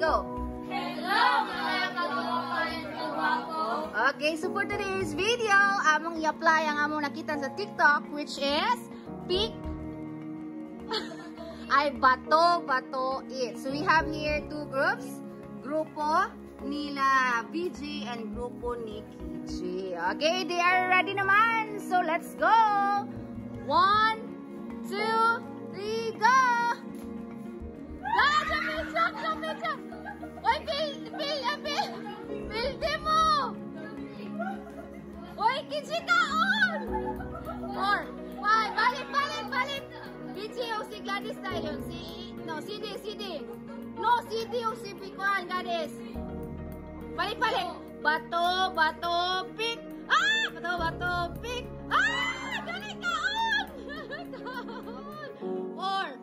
go! Hello mga kagwapo and kagwapo! Okay, so for today's video, among i-apply ang among nakita sa TikTok, which is pick ay bato it. So we have here two groups. Grupo nila VG and grupo ni KJ. Okay, they are ready naman. So let's go! 1, 2, 3, go! Go! Jump! Oy, Bill mo! Oy, KJ kaon! 4, 5, balik! BG o si Gladys tayo. CD. No, CD o si Pikuan, Gladys. Balik. Bato, pick. Bato, pick. Galing kaon! 4,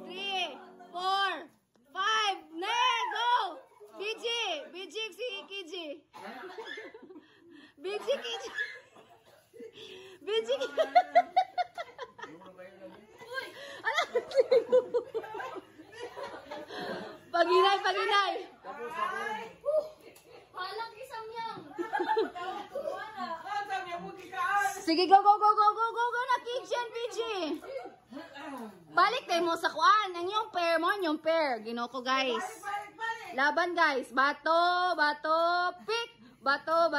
3, 4, 5, go! BG si KJ. BG Paginay. Halang isang yang. Sige, go na KJ and BG. Balik tayo mo sa kuan. Ang yung pair. Ginoko guys. Laban guys. Bato, pick. Bato,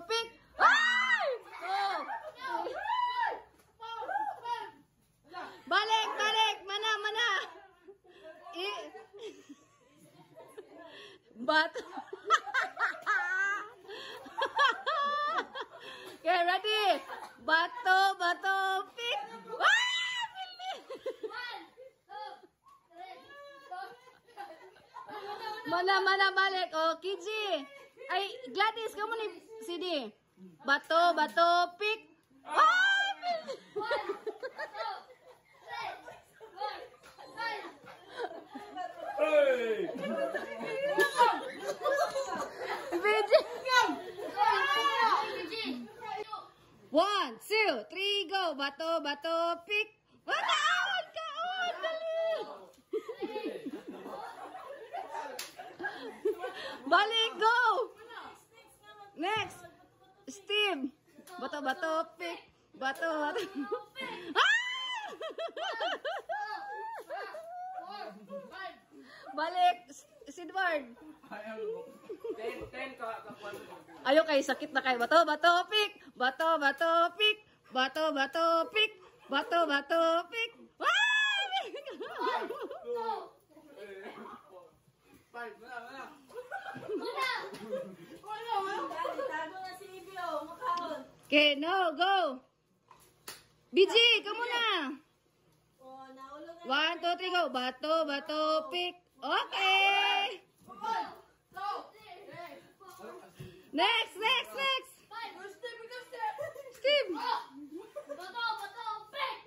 pick. Ay! Oh! Balik. Mana. Bato. Okay, ready? Bato, pick. Mana balik. Oh, KJ. Ay, Gladys, kamu ni CD. Bato, pick. One, 2, 3, go. Bato, pick. Kaon! Dali! Balik, go! Next, Steve. Bato, pick. Bato. Balik, Sidward. Ayo kay sakit na kay bato, pick. Bato, pick. Bato, pick. Okay, no, go. BG, kamu na. 1, 2, 3, go. Bato, pick. Okay. Next. Steve. Bato, pick.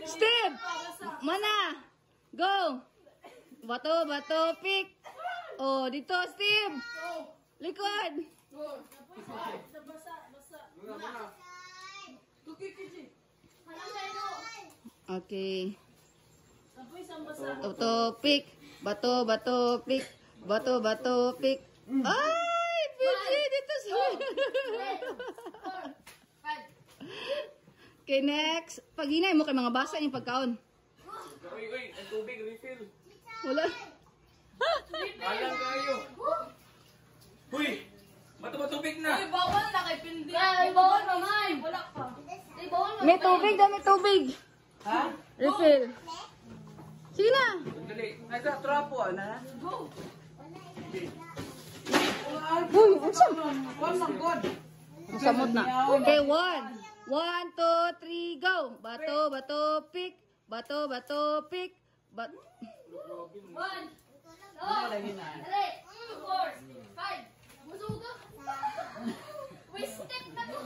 Steve. Mana? Go. Bato, pick. Oh, dito Steve. Likod. Okay. Bato, pick. Bato, pick. Bato, pick. Ay, BG dito si. Okay, next. Paghinay mo kay mga basa yung pagkaon. Uy, ang tubig, refill. Wala. Alang kayo. Uy, matubig na. Uy, bawal na kay Pindi. Ay, bawal naman. Wala pa. Ay, bawal na. May tubig. Ha? Refill. Sige na. Dali. Nasa trapo, ana. Go. Uy, unsa? Oh my God. Masamot na. Okay, 1, 2, 3, go. Bato, pick. Bato, pick. 1, 2, 3, 4, 5. Busog ka. Uy, step na to.